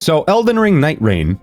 So Elden Ring Nightreign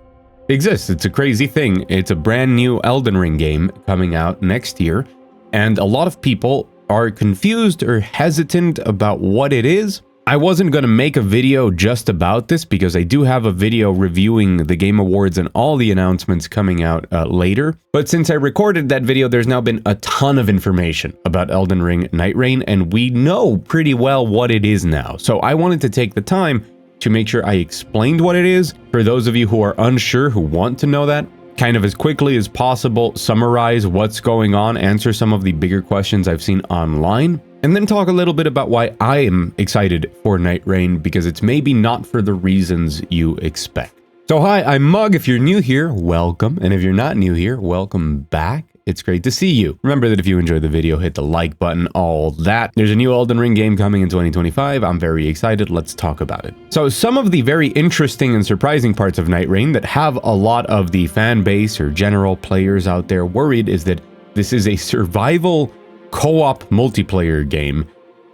exists. It's a crazy thing. It's a brand new Elden Ring game coming out next year, and a lot of people are confused or hesitant about what it is. I wasn't going to make a video just about this because I do have a video reviewing the Game Awards and all the announcements coming out later. But since I recorded that video, there's now been a ton of information about Elden Ring Nightreign, and we know pretty well what it is now. So I wanted to take the time to make sure I explained what it is for those of you who are unsure, who want to know that, kind of as quickly as possible, summarize what's going on, answer some of the bigger questions I've seen online, and then talk a little bit about why I am excited for Nightreign, because it's maybe not for the reasons you expect. So hi, I'm Mug. If you're new here, welcome. And if you're not new here, welcome back. It's great to see you. Remember that if you enjoyed the video, hit the like button, all that. There's a new Elden Ring game coming in 2025. I'm very excited. Let's talk about it. So some of the very interesting and surprising parts of Nightreign that have a lot of the fan base or general players out there worried is that this is a survival co-op multiplayer game,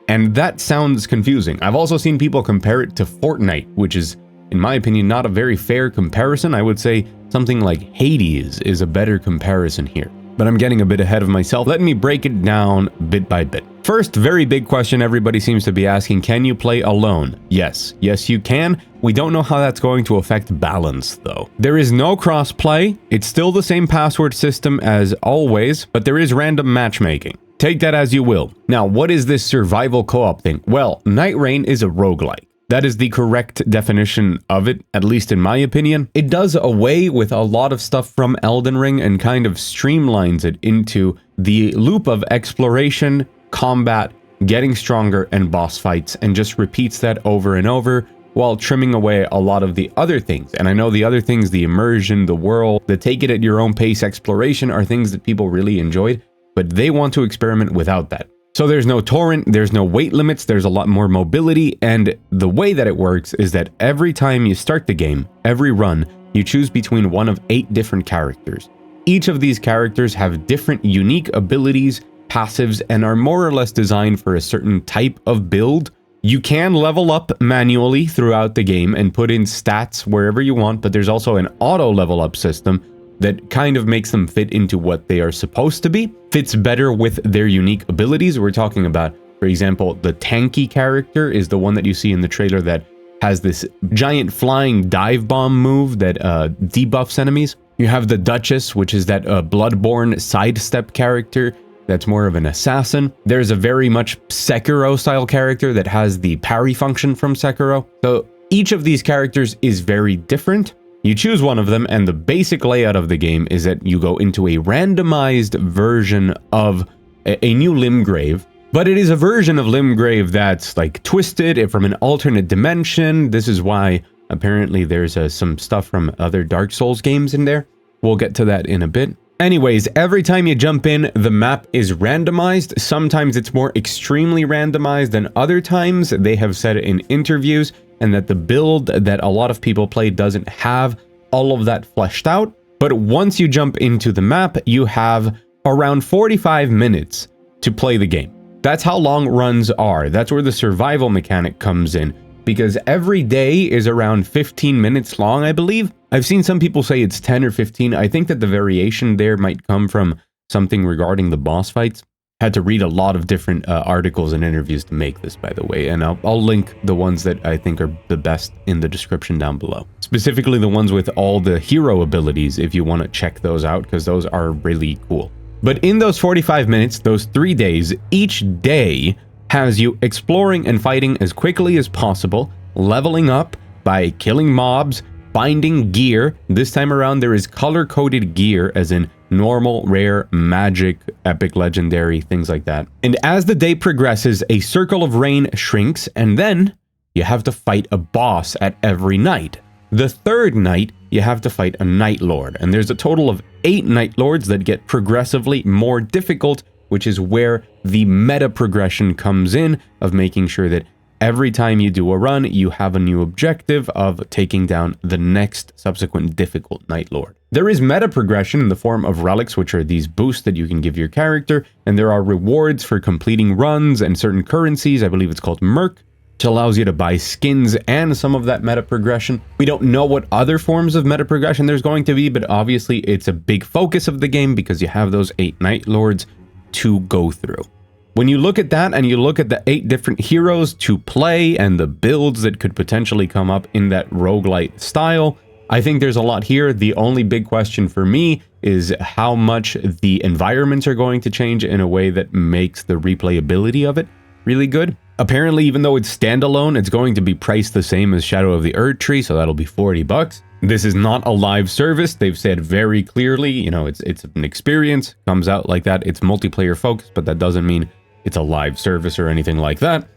and that sounds confusing. I've also seen people compare it to Fortnite, which is, in my opinion, not a very fair comparison. I would say something like Hades is a better comparison here. But I'm getting a bit ahead of myself. Let me break it down bit by bit. First, very big question everybody seems to be asking, can you play alone? Yes. Yes, you can. We don't know how that's going to affect balance, though. There is no cross-play. It's still the same password system as always, but there is random matchmaking. Take that as you will. Now, what is this survival co-op thing? Well, Nightreign is a roguelike. That is the correct definition of it, at least in my opinion. It does away with a lot of stuff from Elden Ring and kind of streamlines it into the loop of exploration, combat, getting stronger, and boss fights, and just repeats that over and over while trimming away a lot of the other things. And I know the other things, the immersion, the world, the take it at your own pace exploration are things that people really enjoyed, but they want to experiment without that. So there's no torrent, there's no weight limits, there's a lot more mobility, and the way that it works is that every time you start the game, every run, you choose between one of 8 different characters. Each of these characters have different unique abilities, passives, and are more or less designed for a certain type of build. You can level up manually throughout the game and put in stats wherever you want, but there's also an auto level up system that kind of makes them fit into what they are supposed to be, fits better with their unique abilities. We're talking about, for example, the tanky character is the one that you see in the trailer that has this giant flying dive bomb move that debuffs enemies. You have the Duchess, which is that Bloodborne sidestep character that's more of an assassin. There's a very much Sekiro-style character that has the parry function from Sekiro. So each of these characters is very different. You choose one of them, and the basic layout of the game is that you go into a randomized version of a new Limgrave, but it is a version of Limgrave that's like twisted from an alternate dimension. This is why apparently there's some stuff from other Dark Souls games in there. We'll get to that in a bit. Anyways, every time you jump in, the map is randomized. Sometimes it's more extremely randomized than other times. They have said in interviews, and that the build that a lot of people play doesn't have all of that fleshed out. But once you jump into the map, you have around 45 minutes to play the game. That's how long runs are. That's where the survival mechanic comes in, because every day is around 15 minutes long, I believe. I've seen some people say it's 10 or 15. I think that the variation there might come from something regarding the boss fights. Had to read a lot of different articles and interviews to make this, by the way, and I'll link the ones that I think are the best in the description down below. Specifically the ones with all the hero abilities, if you want to check those out, because those are really cool. But in those 45 minutes, those 3 days, each day has you exploring and fighting as quickly as possible, leveling up by killing mobs, finding gear. This time around, there is color-coded gear, as in normal, rare, magic, epic, legendary, things like that. And as the day progresses, a circle of rain shrinks, and then you have to fight a boss at every night. The third night, you have to fight a Night Lord, and there's a total of 8 Night Lords that get progressively more difficult, which is where the meta progression comes in, of making sure that every time you do a run, you have a new objective of taking down the next subsequent difficult Night Lord. There is meta progression in the form of relics, which are these boosts that you can give your character, and there are rewards for completing runs and certain currencies. I believe it's called Merc. which allows you to buy skins and some of that meta progression. We don't know what other forms of meta progression there's going to be, but obviously it's a big focus of the game because you have those 8 Night Lords to go through. When you look at that and you look at the 8 different heroes to play and the builds that could potentially come up in that roguelite style, I think there's a lot here. The only big question for me is how much the environments are going to change in a way that makes the replayability of it really good. Apparently, even though it's standalone, it's going to be priced the same as Shadow of the Erdtree, so that'll be $40. This is not a live service. They've said very clearly, you know, it's an experience, comes out like that. It's multiplayer focused, but that doesn't mean it's a live service or anything like that.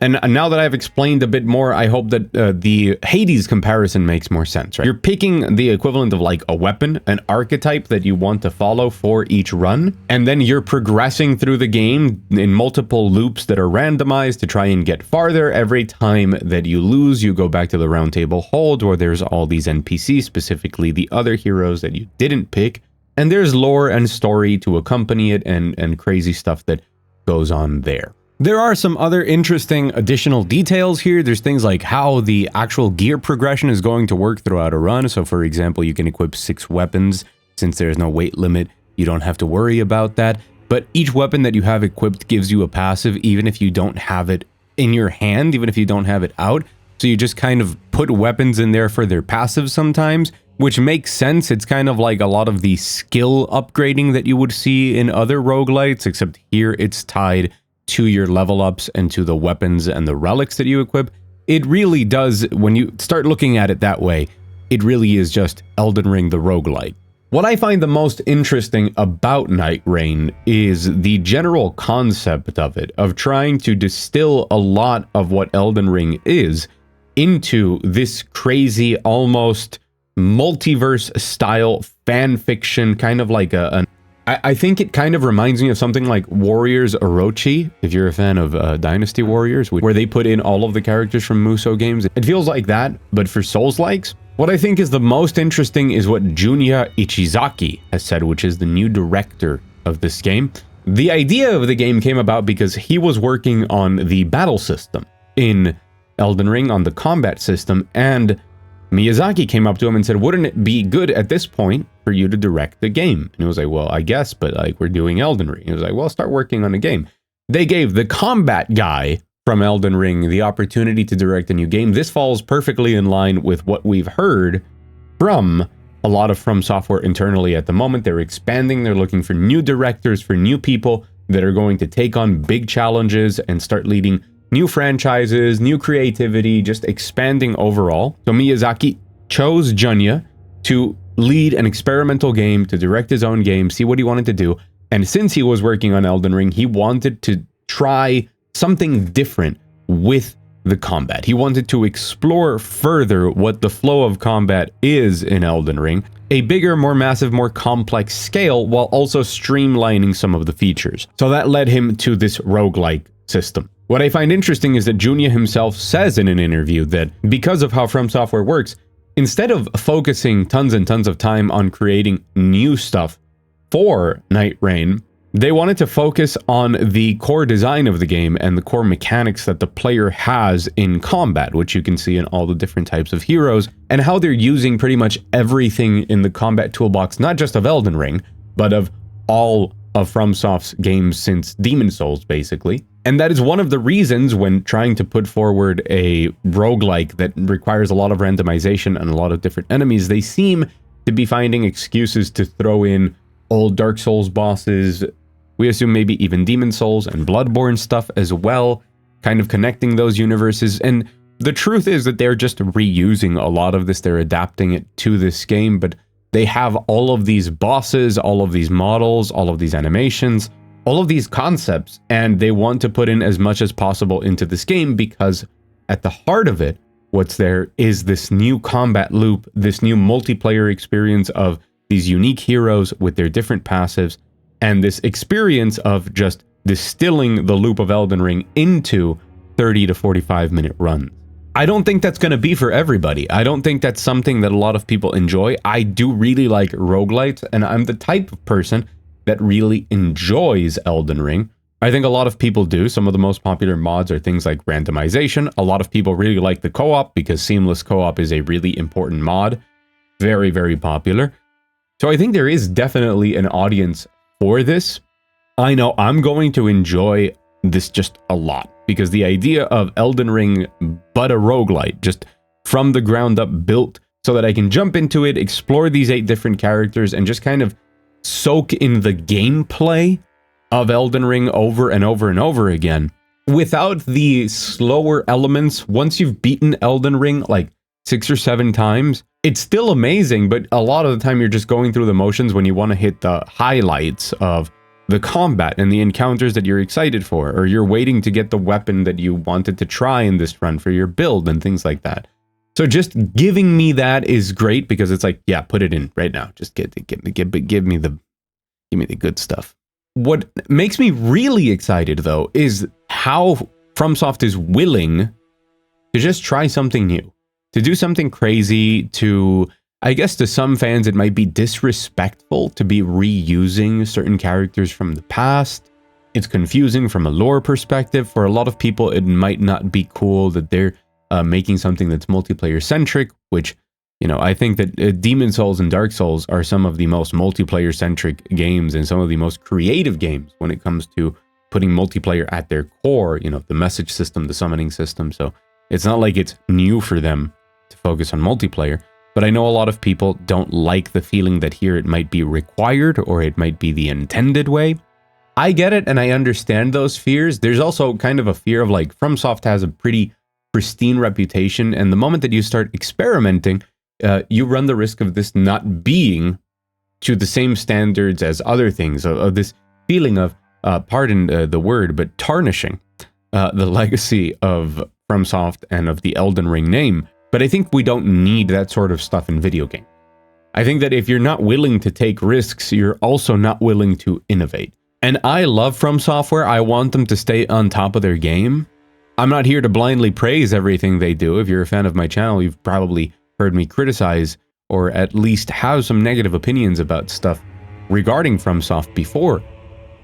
And now that I've explained a bit more, I hope that the Hades comparison makes more sense, right? You're picking the equivalent of like a weapon, an archetype that you want to follow for each run, and then you're progressing through the game in multiple loops that are randomized to try and get farther. Every time that you lose, you go back to the round table hold where there's all these NPCs, specifically the other heroes that you didn't pick, and there's lore and story to accompany it and crazy stuff that goes on there. There are some other interesting additional details here. There's things like how the actual gear progression is going to work throughout a run. So for example, you can equip 6 weapons. Since there's no weight limit, you don't have to worry about that. But each weapon that you have equipped gives you a passive, even if you don't have it in your hand, even if you don't have it out. So you just kind of put weapons in there for their passive sometimes, which makes sense. It's kind of like a lot of the skill upgrading that you would see in other roguelites, except here it's tied to your level ups and to the weapons and the relics that you equip. It really does, when you start looking at it that way, it really is just Elden Ring the roguelite. What I find the most interesting about Nightreign is the general concept of it, of trying to distill a lot of what Elden Ring is into this crazy, almost multiverse style fan fiction, kind of like I think it kind of reminds me of something like Warriors Orochi, if you're a fan of Dynasty Warriors, where they put in all of the characters from Musou games. It feels like that, but for Souls-likes. What I think is the most interesting is what Junya Ichizaki has said, which is the new director of this game. The idea of the game came about because he was working on the battle system in Elden Ring, on the combat system, and Miyazaki came up to him and said, wouldn't it be good at this point for you to direct the game? And he was like, well, I guess, but like, we're doing Elden Ring. He was like, well, start working on a game. They gave the combat guy from Elden Ring the opportunity to direct a new game. This falls perfectly in line with what we've heard from a lot of From Software internally at the moment. They're expanding. They're looking for new directors, for new people that are going to take on big challenges and start leading new franchises, new creativity, just expanding overall. So Miyazaki chose Junya to lead an experimental game, to direct his own game, see what he wanted to do. And since he was working on Elden Ring, he wanted to try something different with the combat. He wanted to explore further what the flow of combat is in Elden Ring, a bigger, more massive, more complex scale, while also streamlining some of the features. So that led him to this roguelike system. What I find interesting is that Junya himself says in an interview that because of how From Software works, instead of focusing tons and tons of time on creating new stuff for Nightreign, they wanted to focus on the core design of the game and the core mechanics that the player has in combat, which you can see in all the different types of heroes, and how they're using pretty much everything in the combat toolbox, not just of Elden Ring, but of all of FromSoft's games since Demon's Souls, basically. And that is one of the reasons when trying to put forward a roguelike that requires a lot of randomization and a lot of different enemies, they seem to be finding excuses to throw in old Dark Souls bosses. We assume maybe even Demon's Souls and Bloodborne stuff as well, kind of connecting those universes. And the truth is that they're just reusing a lot of this. They're adapting it to this game, but they have all of these bosses, all of these models, all of these animations, all of these concepts, and they want to put in as much as possible into this game because at the heart of it, what's there is this new combat loop, this new multiplayer experience of these unique heroes with their different passives, and this experience of just distilling the loop of Elden Ring into 30 to 45 minute runs. I don't think that's going to be for everybody. I don't think that's something that a lot of people enjoy. I do really like roguelites, and I'm the type of person that really enjoys Elden Ring, I think a lot of people do. Some of the most popular mods are things like randomization. A lot of people really like the co-op because seamless co-op is a really important mod. Very, very popular. So I think there is definitely an audience for this. I know I'm going to enjoy this just a lot because the idea of Elden Ring but a roguelite, just from the ground up built so that I can jump into it, explore these 8 different characters, and just kind of soak in the gameplay of Elden Ring over and over and over again, without the slower elements. Once you've beaten Elden Ring like 6 or 7 times, it's still amazing, but a lot of the time you're just going through the motions when you want to hit the highlights of the combat and the encounters that you're excited for, or you're waiting to get the weapon that you wanted to try in this run for your build and things like that. So just giving me that is great because it's like, yeah, put it in right now. Just give me the good stuff. What makes me really excited, though, is how FromSoft is willing to just try something new, to do something crazy, to, I guess to some fans, it might be disrespectful to be reusing certain characters from the past. It's confusing from a lore perspective. For a lot of people, it might not be cool that they're making something that's multiplayer-centric, which, you know, I think that Demon Souls and Dark Souls are some of the most multiplayer-centric games and some of the most creative games when it comes to putting multiplayer at their core, you know, the message system, the summoning system. So it's not like it's new for them to focus on multiplayer, but I know a lot of people don't like the feeling that here it might be required or it might be the intended way. I get it, and I understand those fears. There's also kind of a fear of like, FromSoft has a pretty pristine reputation, and the moment that you start experimenting, you run the risk of this not being to the same standards as other things, of this feeling of, pardon the word, but tarnishing the legacy of FromSoft and of the Elden Ring name. But I think we don't need that sort of stuff in video games. I think that if you're not willing to take risks, you're also not willing to innovate. And I love From Software. I want them to stay on top of their game. I'm not here to blindly praise everything they do. If you're a fan of my channel, you've probably heard me criticize or at least have some negative opinions about stuff regarding FromSoft before.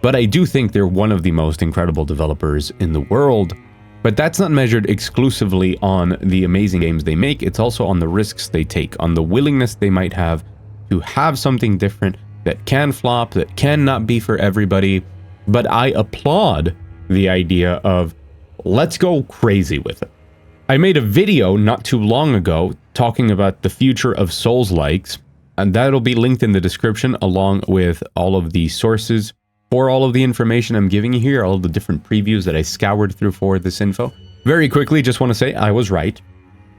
But I do think they're one of the most incredible developers in the world. But that's not measured exclusively on the amazing games they make. It's also on the risks they take, on the willingness they might have to have something different that can flop, that cannot be for everybody. But I applaud the idea of, let's go crazy with it. I made a video not too long ago talking about the future of Soulslikes, and that'll be linked in the description along with all of the sources for all of the information I'm giving you here, all of the different previews that I scoured through for this info. Very quickly, just want to say I was right.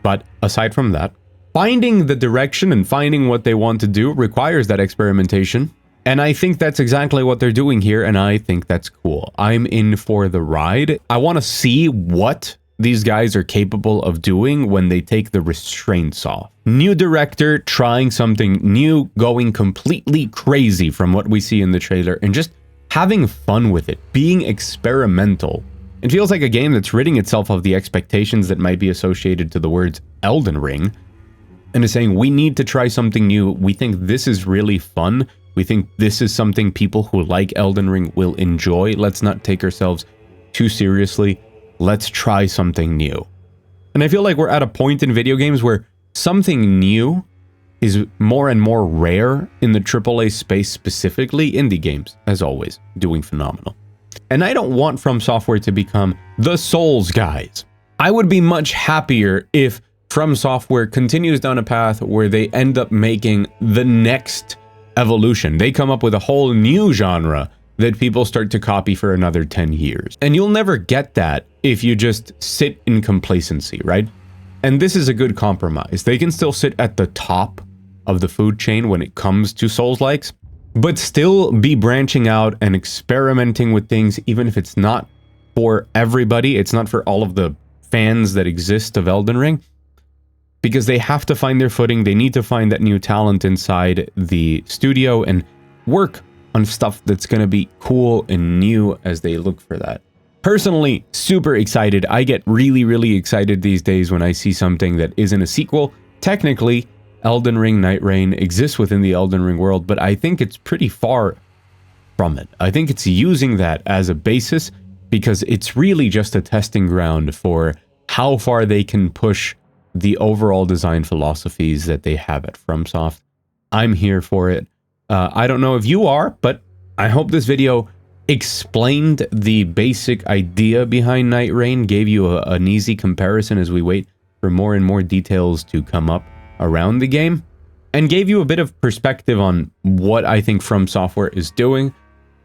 But aside from that, finding the direction and finding what they want to do requires that experimentation. And I think that's exactly what they're doing here, and I think that's cool. I'm in for the ride. I want to see what these guys are capable of doing when they take the restraints off. New director, trying something new, going completely crazy from what we see in the trailer, and just having fun with it, being experimental. It feels like a game that's ridding itself of the expectations that might be associated to the words Elden Ring, and is saying, we need to try something new. We think this is really fun. We think this is something people who like Elden Ring will enjoy. Let's not take ourselves too seriously. Let's try something new. And I feel like we're at a point in video games where something new is more and more rare in the AAA space, specifically indie games, as always, doing phenomenal. And I don't want From Software to become the Souls guys. I would be much happier if From Software continues down a path where they end up making the next evolution. They come up with a whole new genre that people start to copy for another 10 years. And you'll never get that if you just sit in complacency, right? And this is a good compromise. They can still sit at the top of the food chain when it comes to Souls-likes, but still be branching out and experimenting with things, even if it's not for everybody. It's not for all of the fans that exist of Elden Ring, because they have to find their footing. They need to find that new talent inside the studio and work on stuff that's going to be cool and new as they look for that. Personally, super excited. I get really, really excited these days when I see something that isn't a sequel. Technically, Elden Ring Nightreign exists within the Elden Ring world, but I think it's pretty far from it. I think it's using that as a basis because it's really just a testing ground for how far they can push the overall design philosophies that they have at FromSoft. I'm here for it. I don't know if you are, but I hope this video explained the basic idea behind Nightreign, gave you an easy comparison as we wait for more and more details to come up around the game, and gave you a bit of perspective on what I think From Software is doing.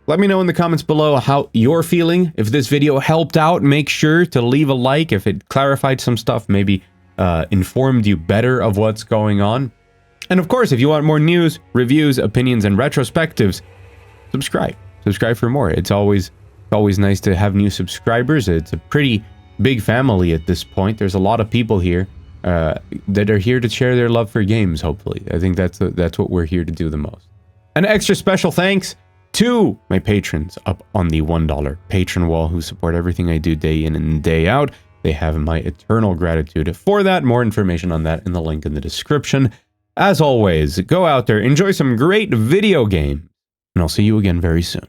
Let me know in the comments below how you're feeling. If this video helped out, make sure to leave a like. If it clarified some stuff, maybe informed you better of what's going on. And of course, if you want more news, reviews, opinions, and retrospectives, subscribe. Subscribe for more. It's always nice to have new subscribers. It's a pretty big family at this point. There's a lot of people here that are here to share their love for games, hopefully. I think that's what we're here to do the most. An extra special thanks to my patrons up on the $1 patron wall who support everything I do day in and day out. They have my eternal gratitude for that. More information on that in the link in the description. As always, go out there, enjoy some great video games, and I'll see you again very soon.